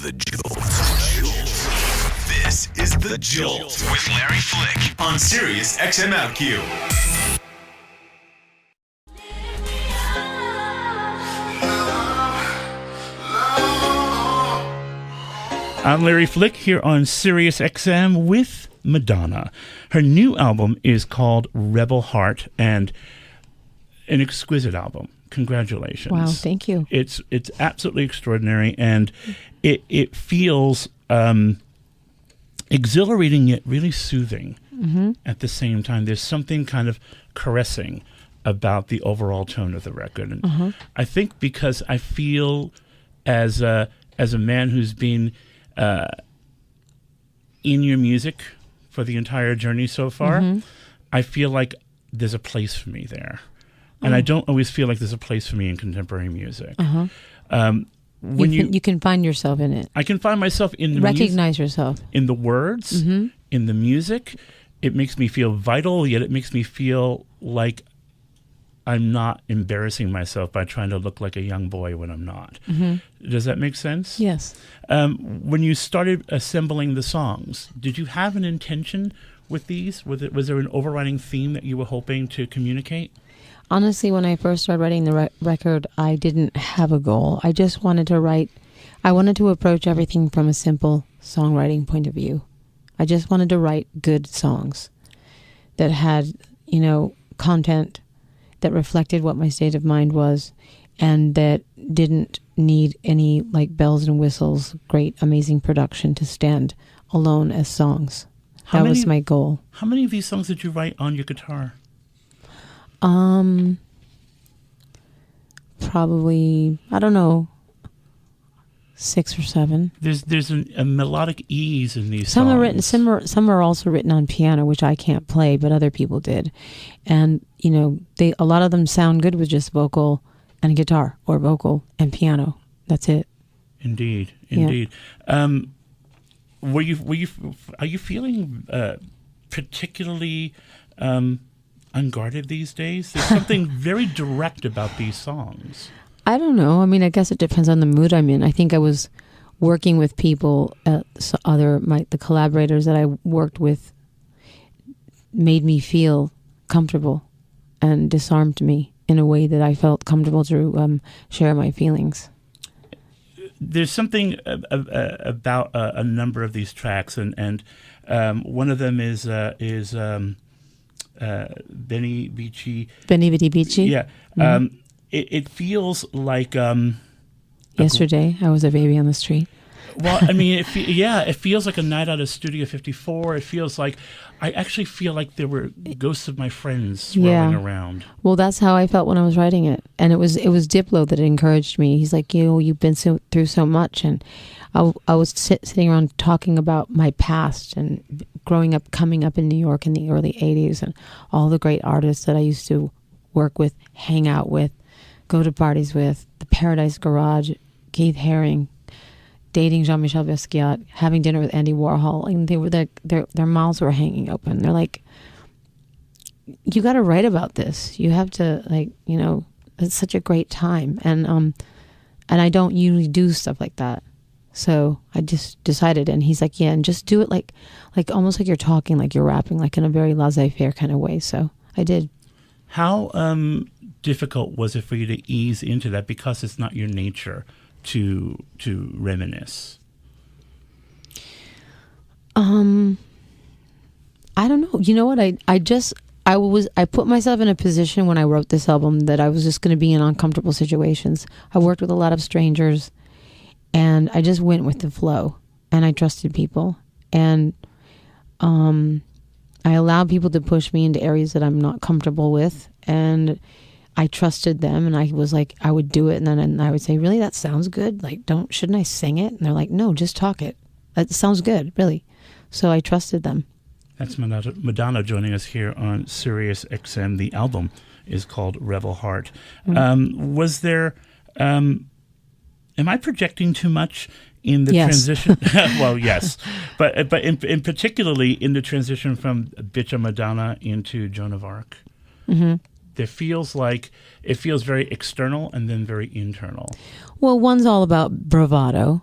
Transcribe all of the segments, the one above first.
The Jolt. This is The Jolt with Larry Flick on SiriusXM OutQ. I'm Larry Flick here on SiriusXM with Madonna. Her new album is called Rebel Heart, and an exquisite album. Congratulations. Wow, thank you. It's absolutely extraordinary, and it feels exhilarating yet really soothing at the same time. There's something kind of caressing about the overall tone of the record. And I think because I feel as a man who's been in your music for the entire journey so far, I feel like there's a place for me there. And I don't always feel like there's a place for me in contemporary music. You can find yourself in it. I can find myself in the recognize yourself in the words, in the music. It makes me feel vital, yet it makes me feel like I'm not embarrassing myself by trying to look like a young boy when I'm not. Does that make sense? Yes. When you started assembling the songs, did you have an intention with these? Was there an overriding theme that you were hoping to communicate? Honestly, when I first started writing the record, I didn't have a goal. I just wanted to write. I wanted to approach everything from a simple songwriting point of view. I just wanted to write good songs that had, content that reflected what my state of mind was, and that didn't need any bells and whistles, great, amazing production to stand alone as songs. That was my goal. How many of these songs did you write on your guitar? Probably, I don't know, 6 or 7. There's a melodic ease in these some songs. Are written. Some are also written on piano, which I can't play, but other people did. And a lot of them sound good with just vocal and guitar, or vocal and piano. That's it. Indeed. Are you feeling particularly unguarded these days? There's something very direct about these songs. I don't know. I mean, I guess it depends on the mood I'm in. I think I was working with people, the collaborators that I worked with made me feel comfortable and disarmed me in a way that I felt comfortable to share my feelings. There's something about a number of these tracks, and one of them is Benny Beachy. Benny Bitty Beachy? Yeah. It feels like... yesterday, I was a baby on the street. Well, I mean, it feels like a night out of Studio 54. It feels like... I actually feel like there were ghosts of my friends rolling around. Well, that's how I felt when I was writing it. And it was Diplo that encouraged me. He's like, you've been through so much. And I was sitting around talking about my past and coming up in New York in the early 80s, and all the great artists that I used to work with, hang out with, go to parties with, the Paradise Garage, Keith Haring, dating Jean-Michel Basquiat, having dinner with Andy Warhol, and they were their mouths were hanging open. They're like, you got to write about this. You have to, it's such a great time, and I don't usually do stuff like that. So I just decided, and he's like, yeah, and just do it like almost like you're talking, like you're rapping, like in a very laissez-faire kind of way. So I did. How difficult was it for you to ease into that, because it's not your nature to reminisce? I don't know. You know what? I put myself in a position when I wrote this album that I was just going to be in uncomfortable situations. I worked with a lot of strangers, and I just went with the flow, and I trusted people, and I allowed people to push me into areas that I'm not comfortable with, and I trusted them, and I was like, I would do it, and then I would say, really, that sounds good? Shouldn't I sing it? And they're like, no, just talk it. That sounds good, really. So I trusted them. That's Madonna joining us here on SiriusXM. The album is called Rebel Heart. Was there... am I projecting too much in the transition? Well, yes. But in particularly in the transition from Bitch Madonna into Joan of Arc. It feels very external and then very internal. Well, one's all about bravado,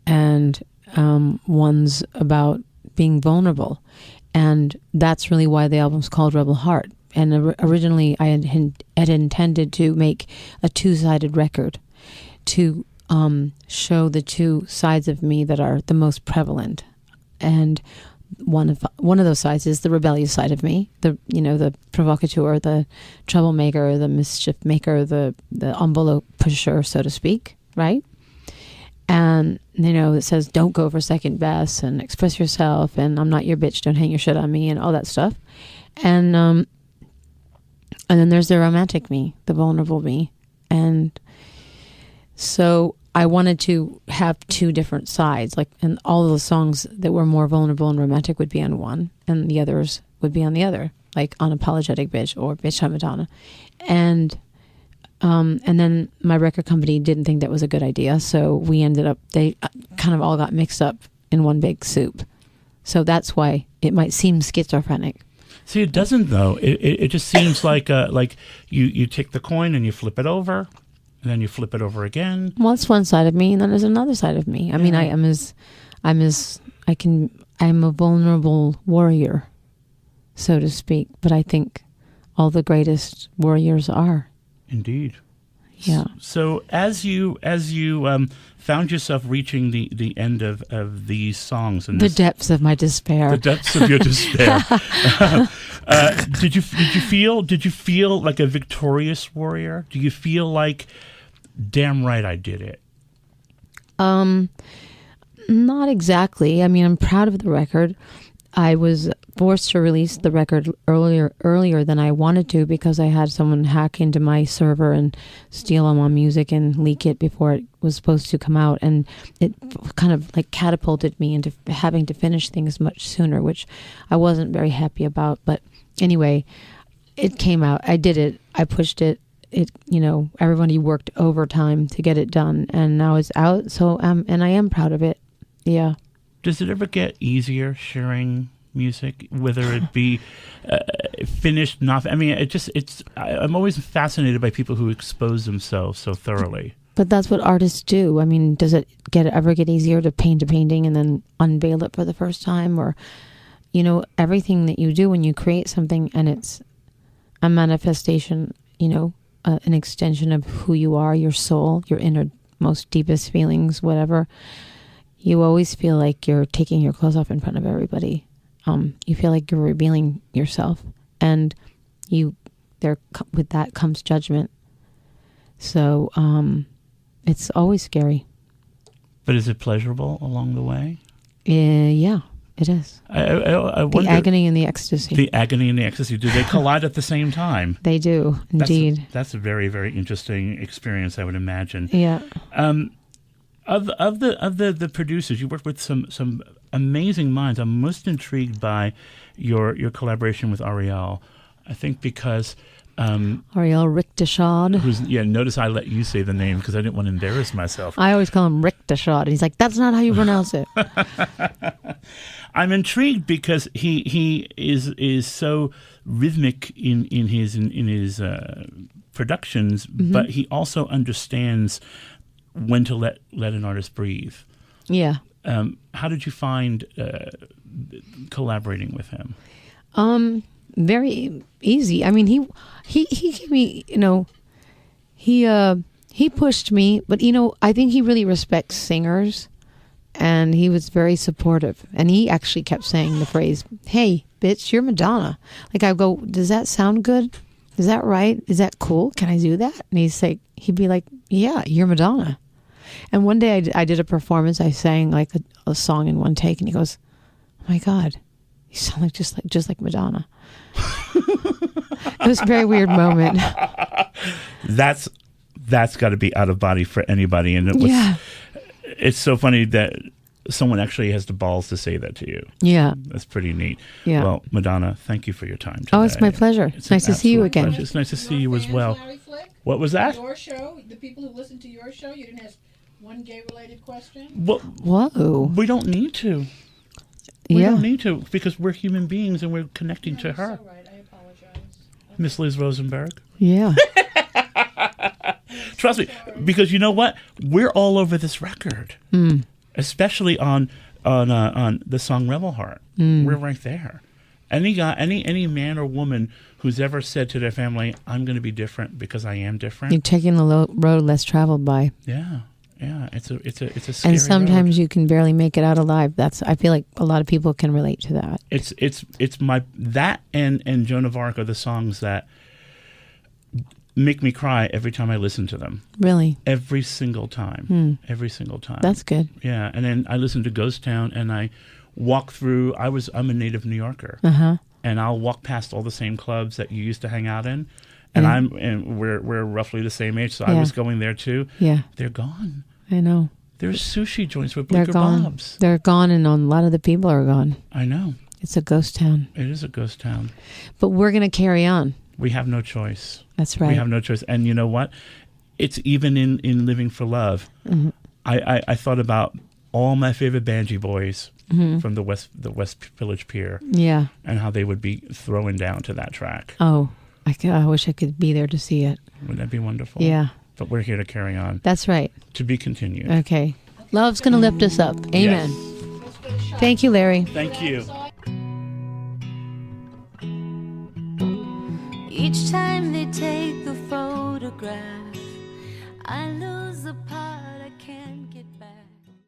and one's about being vulnerable. And that's really why the album's called Rebel Heart. And originally I had intended to make a two-sided record to show the two sides of me that are the most prevalent. And one of those sides is the rebellious side of me, the provocateur, the troublemaker, the mischief maker, the envelope pusher, so to speak, right? And, it says, don't go for second best and express yourself and I'm not your bitch, don't hang your shit on me and all that stuff. And then there's the romantic me, the vulnerable me. And so I wanted to have two different sides, and all of the songs that were more vulnerable and romantic would be on one and the others would be on the other, like Unapologetic Bitch or Bitch I'm Madonna. And then my record company didn't think that was a good idea. So they kind of all got mixed up in one big soup. So that's why it might seem schizophrenic. See, it doesn't though. It just seems like you take the coin and you flip it over, and then you flip it over again. Well, it's one side of me, and then there's another side of me. I mean, I'm a vulnerable warrior, so to speak. But I think all the greatest warriors are. Indeed. Yeah. So as you found yourself reaching the end of these songs and the depths of my despair, the depths of your despair, did you feel like a victorious warrior? Do you feel like, damn right, I did it? Not exactly. I mean, I'm proud of the record. I was forced to release the record earlier than I wanted to because I had someone hack into my server and steal all my music and leak it before it was supposed to come out. And it kind of catapulted me into having to finish things much sooner, which I wasn't very happy about. But anyway, it came out. I did it. I pushed it. Everybody worked overtime to get it done, and now it's out. So, and I am proud of it. Yeah. Does it ever get easier sharing music, whether it be finished, not? I mean, I'm always fascinated by people who expose themselves so thoroughly. But that's what artists do. I mean, does it ever get easier to paint a painting and then unveil it for the first time? Or, everything that you do when you create something and it's a manifestation, an extension of who you are, your soul, your innermost, deepest feelings, whatever. You always feel like you're taking your clothes off in front of everybody. You feel like you're revealing yourself, and with that comes judgment. So it's always scary. But is it pleasurable along the way? Yeah, it is. I wonder, the agony and the ecstasy. The agony and the ecstasy. Do they collide at the same time? They do, indeed. That's a very, very interesting experience, I would imagine. Yeah. Of the producers, you worked with some amazing minds. I'm most intrigued by your collaboration with Ariel. I think because Ariel Richteshad. Notice I let you say the name because I didn't want to embarrass myself. I always call him Richteshad, and he's like, "That's not how you pronounce it." I'm intrigued because he is so rhythmic in his productions, but he also understands when to let an artist breathe. Yeah. How did you find collaborating with him? Very easy. I mean, he gave me, he pushed me, but I think he really respects singers, and he was very supportive. And he actually kept saying the phrase, "Hey, bitch, you're Madonna." Like, I go, "Does that sound good? Is that right? Is that cool? Can I do that?" And he'd be like, "Yeah, you're Madonna." And one day I did a performance. I sang like a song in one take, and he goes, "Oh my God, you sound like just like Madonna." It was a very weird moment. That's got to be out of body for anybody, and it's so funny that someone actually has the balls to say that to you. Yeah, that's pretty neat. Yeah. Well, Madonna, thank you for your time today. Oh, it's my pleasure. It's nice to see you again. Pleasure. It's nice to see you as well. What was that? Your show, the people who listen to your show, you didn't ask one gay-related question? Whoa. We don't need to. We don't need to, because we're human beings and we're connecting to her. That's all right. I apologize. Miss Liz Rosenberg. Yeah. Trust me, because you know what? We're all over this record. especially on the song Rebel Heart. We're right there. Any guy, any man or woman who's ever said to their family, "I'm going to be different because I am different." You're taking the road less traveled by. Yeah, it's a scary And sometimes road. you can barely make it out alive. I feel like a lot of people can relate to that. It's my that and Joan of Arc are the songs that make me cry every time I listen to them. Really? Every single time. Every single time. That's good. Yeah, and then I listen to Ghost Town, and I walk through. I'm a native New Yorker, and I'll walk past all the same clubs that you used to hang out in, and we're roughly the same age, so I was going there too. Yeah, they're gone. I know. There's sushi joints with They're Bleecker gone. Bobs. They're gone, and a lot of the people are gone. I know. It's a ghost town. It is a ghost town. But we're going to carry on. We have no choice. That's right. We have no choice. And you know what? It's even in Living for Love. I thought about all my favorite Banjee boys from the West Village Pier. Yeah. And how they would be throwing down to that track. Oh, I wish I could be there to see it. Wouldn't that be wonderful? Yeah. But we're here to carry on. That's right. To be continued. Okay. Love's going to lift us up. Amen. Yes. Thank you, Larry. Thank you. Each time they take the photograph, I lose the part I can't